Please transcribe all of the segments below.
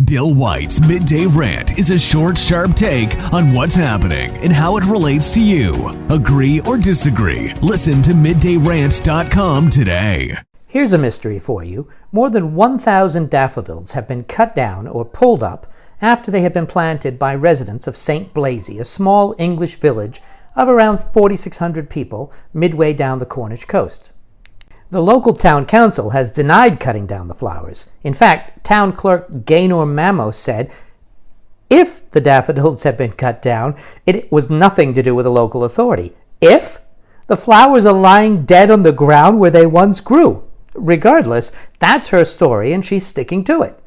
Bill White's Midday Rant is a short, sharp take on what's happening and how it relates to you. Agree or disagree? Listen to middayrant.com today. Here's a mystery for you. More than 1,000 daffodils have been cut down or pulled up after they have been planted by residents of Saint Blazey, a small English village of around 4,600 people midway down the Cornish coast. The local town council has denied cutting down the flowers. In fact, town clerk Gaynor Mamo said if the daffodils had been cut down, it was nothing to do with the local authority. If the flowers are lying dead on the ground where they once grew. Regardless, that's her story and she's sticking to it.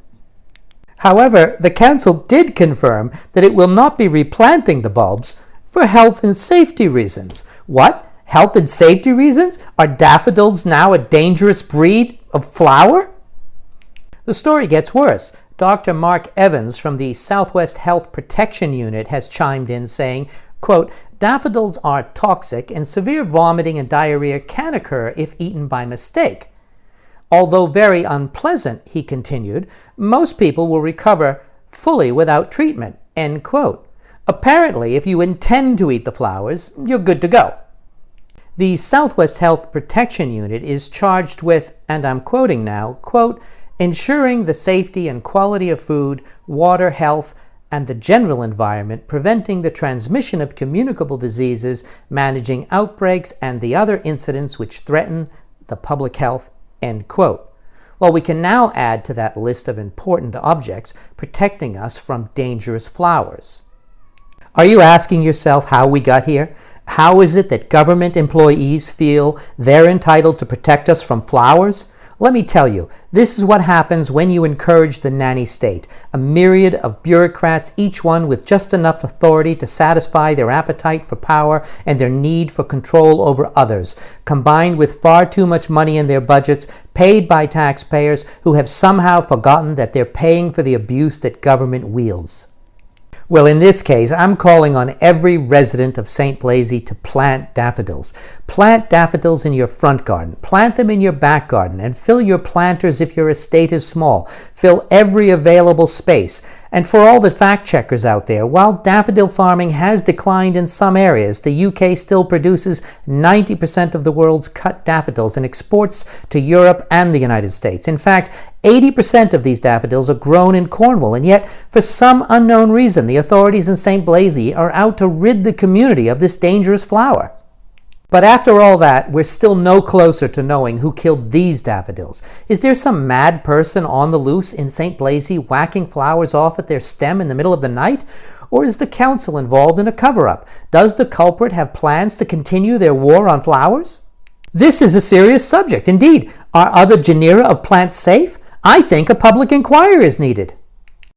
However, the council did confirm that it will not be replanting the bulbs for health and safety reasons. What? Health and safety reasons? Are daffodils now a dangerous breed of flower? The story gets worse. Dr. Mark Evans from the Southwest Health Protection Unit has chimed in saying, quote, daffodils are toxic and severe vomiting and diarrhea can occur if eaten by mistake. Although very unpleasant, he continued, most people will recover fully without treatment, end quote. Apparently, if you intend to eat the flowers, you're good to go. The Southwest Health Protection Unit is charged with, and I'm quoting now, quote, ensuring the safety and quality of food, water, health, and the general environment, preventing the transmission of communicable diseases, managing outbreaks, and the other incidents which threaten the public health, end quote. Well, we can now add to that list of important objects protecting us from dangerous flowers. Are you asking yourself how we got here? How is it that government employees feel they're entitled to protect us from flowers? Let me tell you, this is what happens when you encourage the nanny state, a myriad of bureaucrats, each one with just enough authority to satisfy their appetite for power and their need for control over others, combined with far too much money in their budgets, paid by taxpayers who have somehow forgotten that they're paying for the abuse that government wields. Well, in this case, I'm calling on every resident of Saint Blazey to plant daffodils. Plant daffodils in your front garden. Plant them in your back garden and fill your planters if your estate is small. Fill every available space. And for all the fact checkers out there, while daffodil farming has declined in some areas, the UK still produces 90% of the world's cut daffodils and exports to Europe and the United States. In fact, 80% of these daffodils are grown in Cornwall, and yet, for some unknown reason, the authorities in Saint Blazey are out to rid the community of this dangerous flower. But after all that, we're still no closer to knowing who killed these daffodils. Is there some mad person on the loose in Saint Blazey whacking flowers off at their stem in the middle of the night? Or is the council involved in a cover-up? Does the culprit have plans to continue their war on flowers? This is a serious subject. Indeed, are other genera of plants safe? I think a public inquiry is needed.